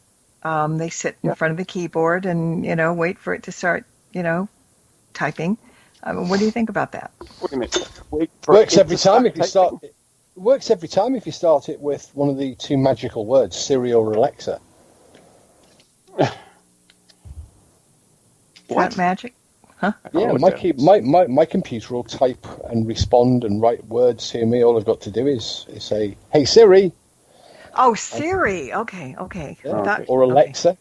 They sit in front of the keyboard and, wait for it to start, typing. What do you think about that? Wait a minute. Works every time if you start. It works every time if you start it with one of the two magical words, Siri or Alexa. Is that magic? Huh? Yeah, my computer will type and respond and write words to me. All I've got to do is say, "Hey Siri." Oh, Siri. Okay. Yeah. Or Alexa.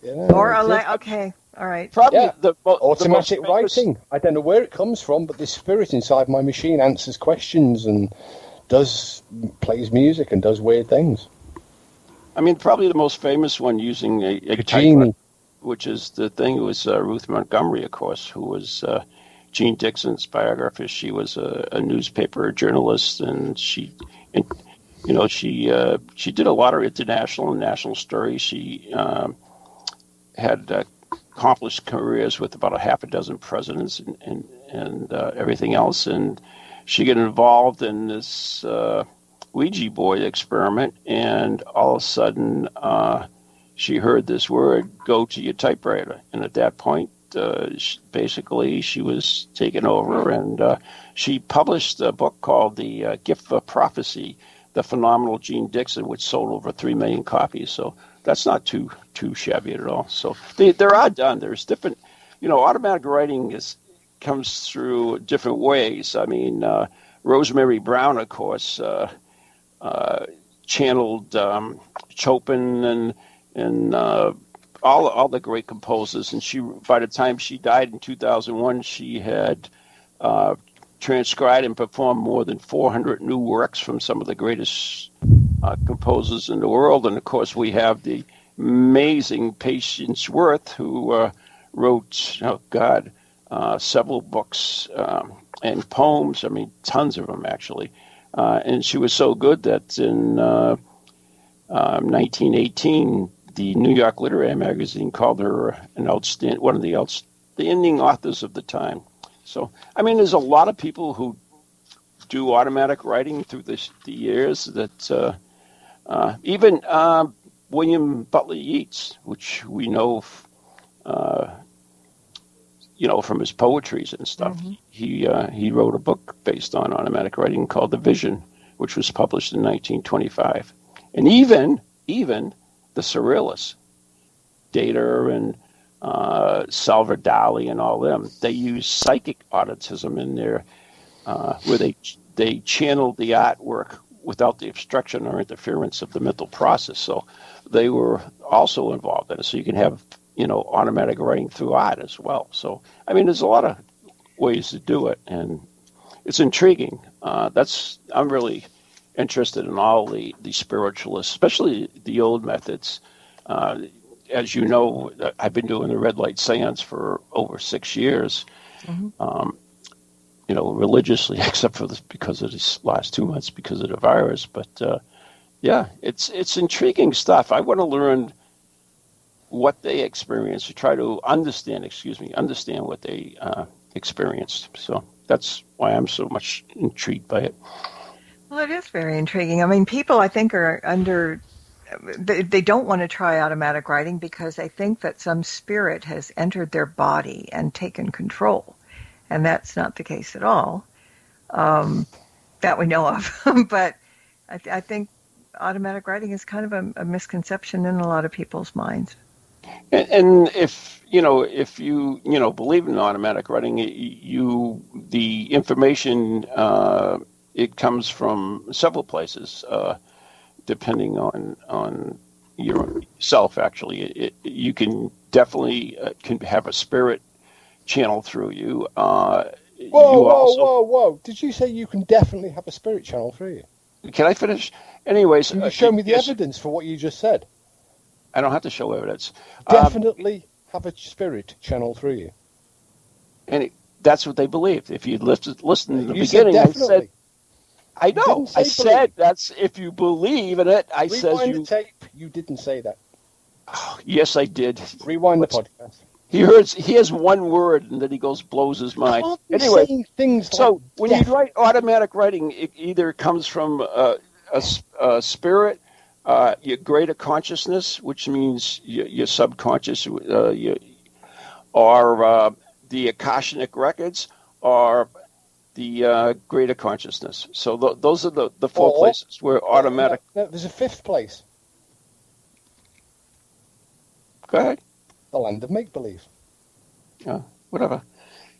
Okay. Or Alexa. Okay. All right. Probably automatic writing. I don't know where it comes from, but this spirit inside my machine answers questions and plays music and does weird things. I mean, probably the most famous one using a genie. which is the thing. It was Ruth Montgomery, of course, who was Jean Dixon's biographer. She was a newspaper journalist, and she did a lot of international and national stories. She had accomplished careers with about a half a dozen presidents and everything else. And she got involved in this Ouija board experiment, and all of a sudden she heard this word, "Go to your typewriter." And at that point, she was taken over, and she published a book called The Gift of Prophecy, The Phenomenal Jean Dixon, which sold over 3 million copies. So that's not too shabby at all. So there are done. There's different, automatic writing comes through different ways. I mean, Rosemary Brown, of course, channeled Chopin and all the great composers. And by the time she died in 2001, she had transcribed and performed more than 400 new works from some of the greatest composers in the world. And of course, we have the amazing Patience Worth, who wrote, several books and poems. I mean, tons of them, actually. And she was so good that in 1918, the New York Literary Magazine called her one of the outstanding authors of the time. So, I mean, there's a lot of people who do automatic writing through the years that even William Butler Yeats, which we know, from his poetries and stuff. Mm-hmm. He wrote a book based on automatic writing called The Vision, which was published in 1925. And even the Surrealists, Data and Salvador Dali and all them, they use psychic autism in there, where they channeled the artwork without the obstruction or interference of the mental process. So they were also involved in it. So you can have, automatic writing through art as well. So, I mean, there's a lot of ways to do it, and it's intriguing. I'm really interested in all the spiritualists, especially the old methods. As you know, I've been doing the red light seance for over 6 years, mm-hmm. Religiously, except for this because of these last 2 months because of the virus. But it's intriguing stuff. I want to learn what they experienced, to try to understand what they experienced. So that's why I'm so much intrigued by it. Well, it is very intriguing. I mean, people, I think, are they don't want to try automatic writing because they think that some spirit has entered their body and taken control. And that's not the case at all, that we know of. But I think automatic writing is kind of a misconception in a lot of people's minds. And if you believe in automatic writing, the information it comes from several places, depending on yourself. Actually, you can definitely can have a spirit channel through you. Whoa! Did you say you can definitely have a spirit channel through you? Can I finish? Anyways, can you show me the evidence for what you just said? I don't have to show evidence. Definitely have a spirit channel through you. And that's what they believed. If you listen to the beginning, I know. I said that's if you believe in it. Rewind the tape. You didn't say that. Oh, yes, I did. Rewind the podcast. He has one word, and then he blows his mind. Anyway, so when you write automatic writing, it either comes from a spirit, your greater consciousness, which means your subconscious, or the Akashic records, or the greater consciousness. So those are the four places where automatic. No, there's a fifth place. Go ahead. The land of make-believe. Yeah, whatever.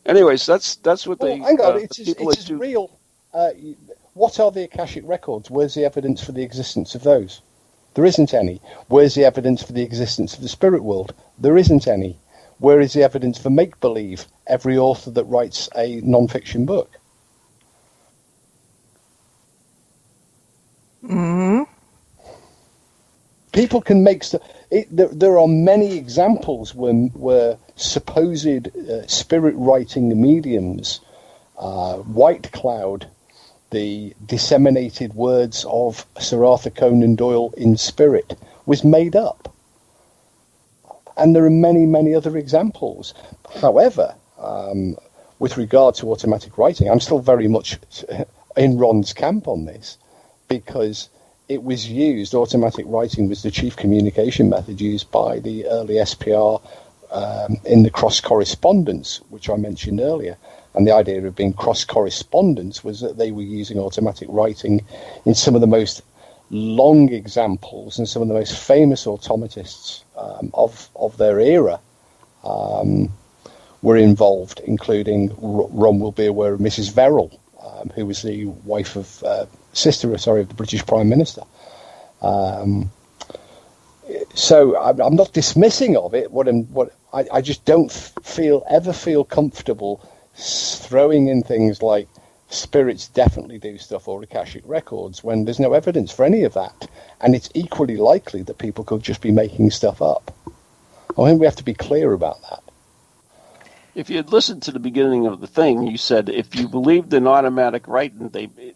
Anyways, that's what they. Hang on, it's real. What are the Akashic records? Where's the evidence for the existence of those? There isn't any. Where's the evidence for the existence of the spirit world? There isn't any. Where is the evidence for make-believe? Every author that writes a non-fiction book. People can make stuff. There are many examples where supposed spirit writing mediums, White Cloud, the disseminated words of Sir Arthur Conan Doyle in spirit, was made up. And there are many, many other examples. However, with regard to automatic writing, I'm still very much in Ron's camp on this, because it was used, automatic writing was the chief communication method used by the early SPR in the cross correspondence, which I mentioned earlier. And the idea of being cross correspondence was that they were using automatic writing in some of the most long examples and some of the most famous automatists of their era were involved, including Ron will be aware of Mrs. Verrill, who was the wife of sister of the British Prime Minister. So I'm not dismissing of it. I just don't ever feel comfortable throwing in things like spirits definitely do stuff or Akashic records when there's no evidence for any of that, and it's equally likely that people could just be making stuff up. I think we have to be clear about that. If you had listened to the beginning of the thing, you said if you believed in automatic writing,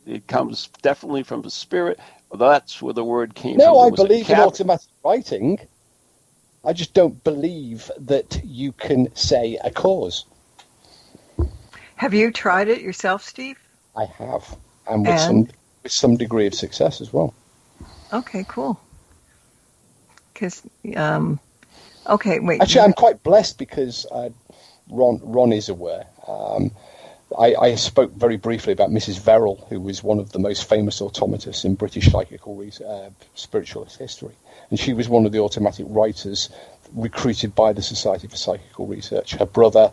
it comes definitely from the spirit. Well, that's where the word came from. No, I believe in automatic writing. I just don't believe that you can say a cause. Have you tried it yourself, Steve? I have, and with some degree of success as well. Okay, cool. Because, okay, wait. Actually, I'm quite blessed because Ron is aware. I spoke very briefly about Mrs. Verrill, who was one of the most famous automatists in British spiritualist history. And she was one of the automatic writers recruited by the Society for Psychical Research. Her brother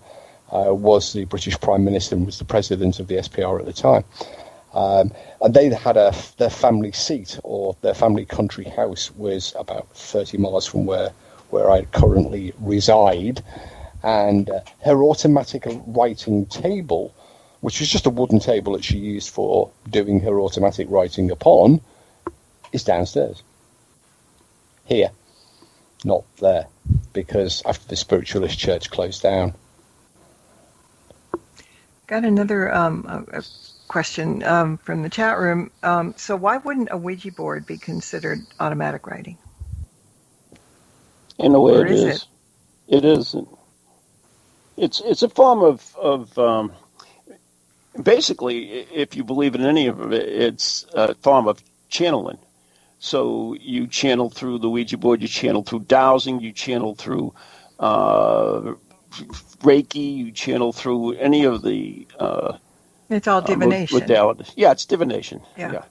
was the British Prime Minister and was the president of the SPR at the time. And they had their family seat, or their family country house, was about 30 miles from where I currently reside. And her automatic writing table, which was just a wooden table that she used for doing her automatic writing upon, is downstairs. Here, not there, because after the spiritualist church closed down. Got another a question from the chat room. So why wouldn't a Ouija board be considered automatic writing? In a way, it is. It isn't. It's a form of basically, if you believe in any of it, it's a form of channeling. So you channel through the Ouija board, you channel through dowsing, you channel through Reiki, you channel through any of the it's all divination. Modalities. Yeah, it's divination. Yeah.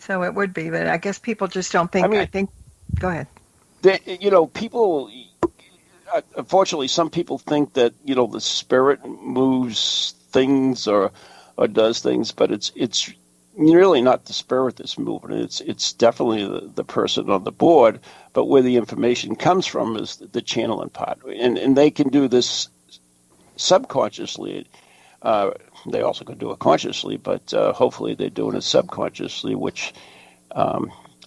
So it would be, but I guess people just don't think. I think. Go ahead. People. Unfortunately, some people think that the spirit moves things or does things, but it's really not the spirit that's moving. It's definitely the person on the board. But where the information comes from is the channeling part, and they can do this subconsciously. They also can do it consciously, but hopefully they're doing it subconsciously, which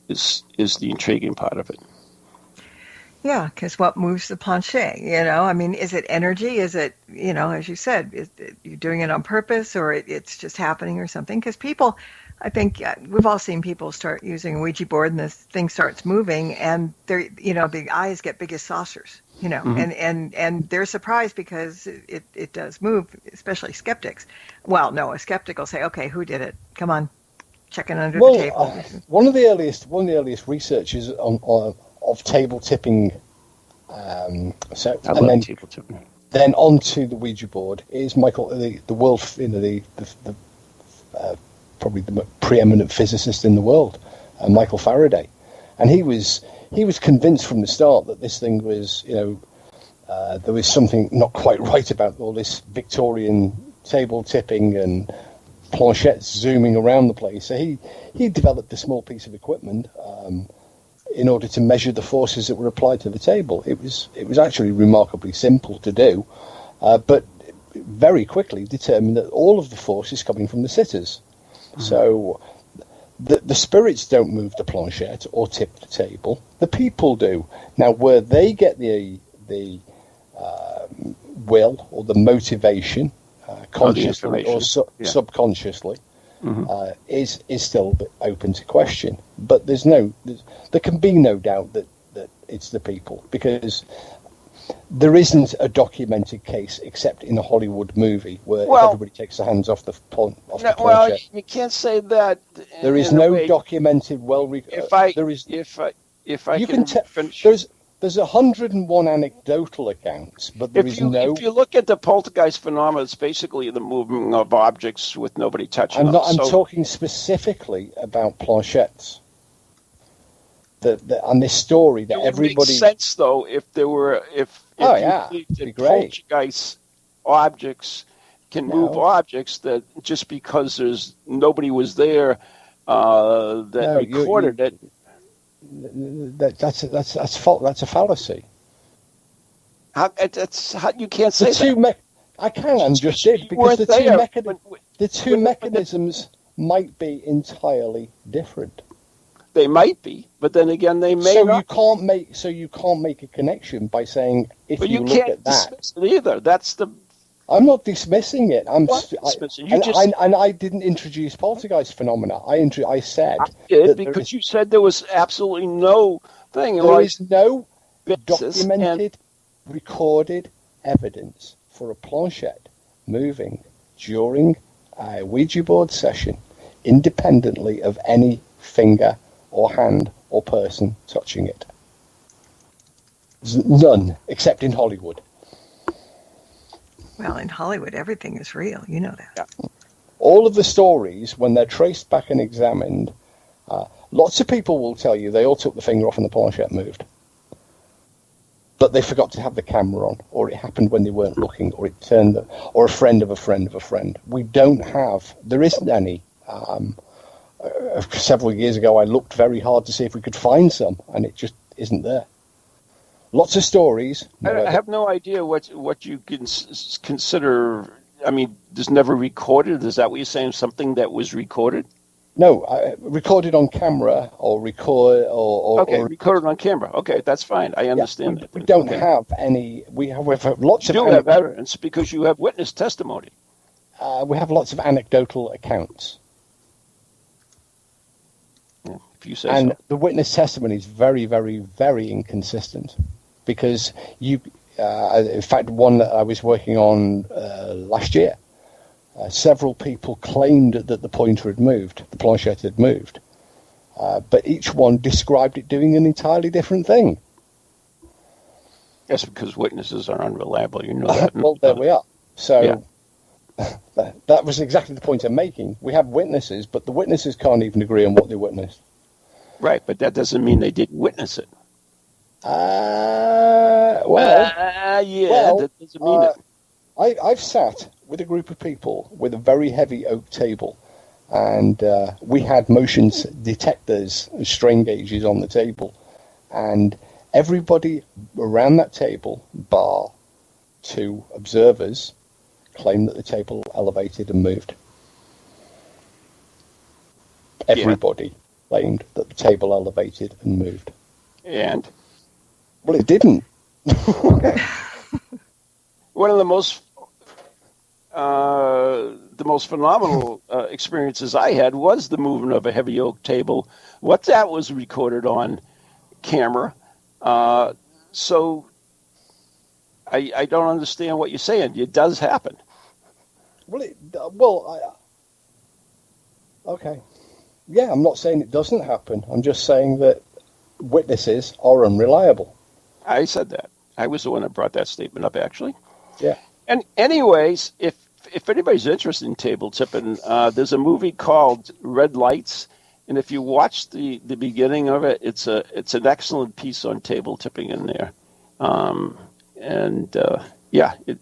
is the intriguing part of it. Yeah, because what moves the plancher? I mean, is it energy? Is it, as you said, you're doing it on purpose, or it's just happening or something? Because people, I think we've all seen people start using a Ouija board and this thing starts moving, and they're, the eyes get big as saucers, mm-hmm. and they're surprised because it does move, especially skeptics. Well, no, a skeptic will say, okay, who did it? Come on, checking under the table. One of the earliest researchers of table tipping, then onto the Ouija board is Michael, the world, probably the preeminent physicist in the world, Michael Faraday, and he was convinced from the start that this thing was, there was something not quite right about all this Victorian table tipping and planchettes zooming around the place. So he developed a small piece of equipment in order to measure the forces that were applied to the table. It was actually remarkably simple to do, but very quickly determined that all of the force is coming from the sitters. Mm-hmm. So The spirits don't move the planchette or tip the table. The people do. Now, where they get the will or the motivation, consciously or subconsciously, is still open to question. But there can be no doubt that it's the people, because there isn't a documented case except in a Hollywood movie where everybody takes their hands off the planchette. Well, you can't say that. There is no documented There's 101 anecdotal accounts, but there is no. If you look at the poltergeist phenomenon, it's basically the movement of objects with nobody touching them. I'm talking specifically about planchettes. And this story that everybody. It would make sense, though, if you believe that poltergeist objects can move objects, that just because there's nobody was there recorded it. That's a fallacy. You can't say that. I can and just did, because the two mechanisms might be entirely different. They might be, but then again, they may not. You can't make a connection by saying if you look at that. Dismiss it either. That's the. I'm not dismissing it. Dismissing. I didn't introduce poltergeist phenomena. I said I did, because you said there was absolutely no thing. There is no documented, recorded evidence for a planchette moving during a Ouija board session, independently of any finger or hand or person touching it. None, except in Hollywood. Well, in Hollywood, everything is real. You know that. Yeah. All of the stories, when they're traced back and examined, lots of people will tell you they all took the finger off and the planchette moved. But they forgot to have the camera on, or it happened when they weren't looking, or it turned, or a friend of a friend of a friend. There isn't any. Several years ago, I looked very hard to see if we could find some, and it just isn't there. Lots of stories. I have no idea what you can consider. I mean, there's never recorded. Is that what you're saying? Something that was recorded? No, recorded on camera or recorded on camera. Okay, that's fine. I understand that. We don't have any. We have lots of. You do have evidence because you have witness testimony. We have lots of anecdotal accounts. Yeah, if you say so. The witness testimony is very, very, very inconsistent, because in fact, one that I was working on last year, several people claimed that the pointer had moved, the planchette had moved, but each one described it doing an entirely different thing. Yes, because witnesses are unreliable. You know that. Well, there we are. So. Yeah. That was exactly the point I'm making. We have witnesses, but the witnesses can't even agree on what they witnessed. Right, but that doesn't mean they didn't witness it. That doesn't mean it. I've sat with a group of people with a very heavy oak table, and we had motion detectors and strain gauges on the table, and everybody around that table, bar two observers, claimed that the table elevated and moved. Everybody claimed that the table elevated and moved. And? Well, it didn't. One of the most phenomenal experiences I had was the movement of a heavy oak table. What that was recorded on camera. So I don't understand what you're saying. It does happen. Okay. Yeah, I'm not saying it doesn't happen. I'm just saying that witnesses are unreliable. I said that. I was the one that brought that statement up, actually. Yeah. And anyways, if anybody's interested in table tipping, there's a movie called Red Lights, and if you watch the beginning of it, it's an excellent piece on table tipping in there. And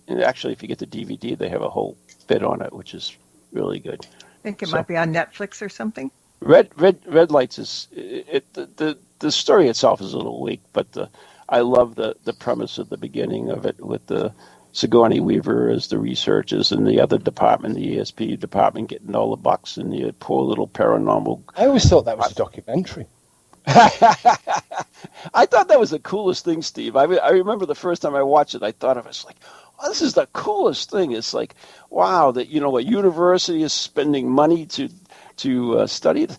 actually, if you get the DVD, they have a whole bit on it, which is really good. I think it might be on Netflix or something. Red Lights is the story itself is a little weak, but I love the premise of the beginning of it with the Sigourney Weaver as the researchers, and the other department, the ESP department, getting all the bucks, and the poor little paranormal. I always thought that was a documentary. I thought that was the coolest thing, Steve. I remember the first time I watched it, I thought it was like, oh, this is the coolest thing. It's like, wow, that a university is spending money to study it.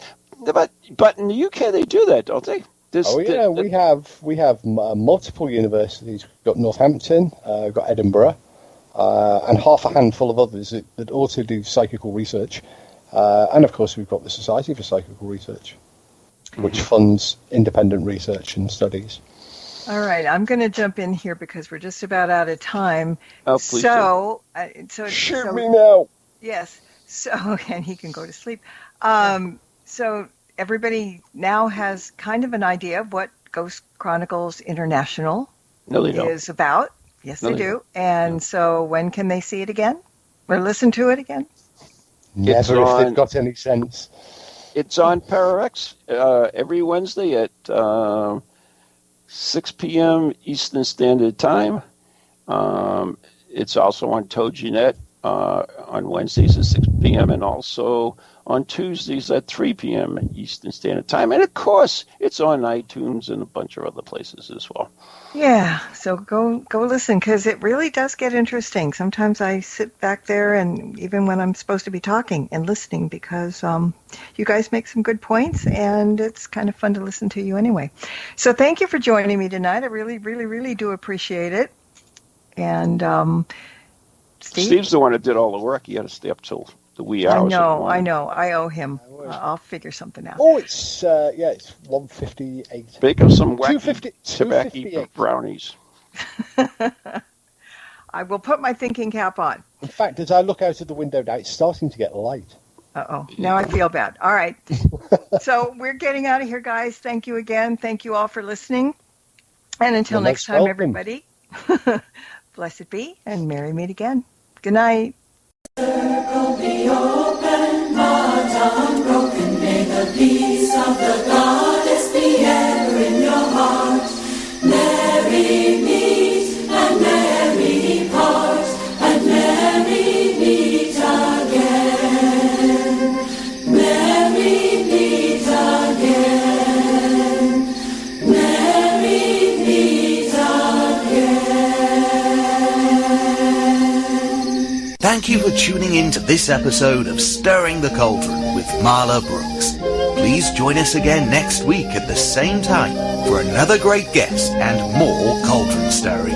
But in the UK they do that, don't they? We have multiple universities. We've got Northampton, we've got Edinburgh, and half a handful of others that also do psychical research. And of course, we've got the Society for Psychical Research, which funds independent research and studies. All right, I'm going to jump in here because we're just about out of time. Oh, please Shoot me now. Yes. So, and he can go to sleep. So everybody now has kind of an idea of what Ghost Chronicles International is about. Yes, they do. And so when can they see it again? Or listen to it again? Never, if they've got any sense. It's on ParaX every Wednesday at 6 p.m. Eastern Standard Time. It's also on TogiNet on Wednesdays at 6 p.m. and also on Tuesdays at 3 p.m. Eastern Standard Time. And, of course, it's on iTunes and a bunch of other places as well. Yeah, so go listen, because it really does get interesting. Sometimes I sit back there, and even when I'm supposed to be talking and listening, because you guys make some good points, and it's kind of fun to listen to you anyway. So thank you for joining me tonight. I really, really, really do appreciate it. And Steve's the one that did all the work. He had to stay up till the wee hours. I know. I owe him. I'll figure something out. Oh, it's 1:58. Bake up some wacky 2:58 brownies. I will put my thinking cap on. In fact, as I look out of the window now, it's starting to get light. Uh-oh. Now I feel bad. All right. So we're getting out of here, guys. Thank you again. Thank you all for listening. And until next time, everybody, blessed be, and merry meet again. Good night. Circle be open, heart unbroken. May the peace of the goddess be ever in your heart. Merry meet and merry part, and merry meet again. Merry meet again. Merry meet again. Thank you for tuning in to this episode of Stirring the Cauldron with Marla Brooks. Please join us again next week at the same time for another great guest and more cauldron stirring.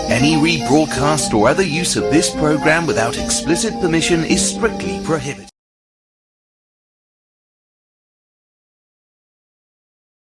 Any rebroadcast or other use of this program without explicit permission is strictly prohibited.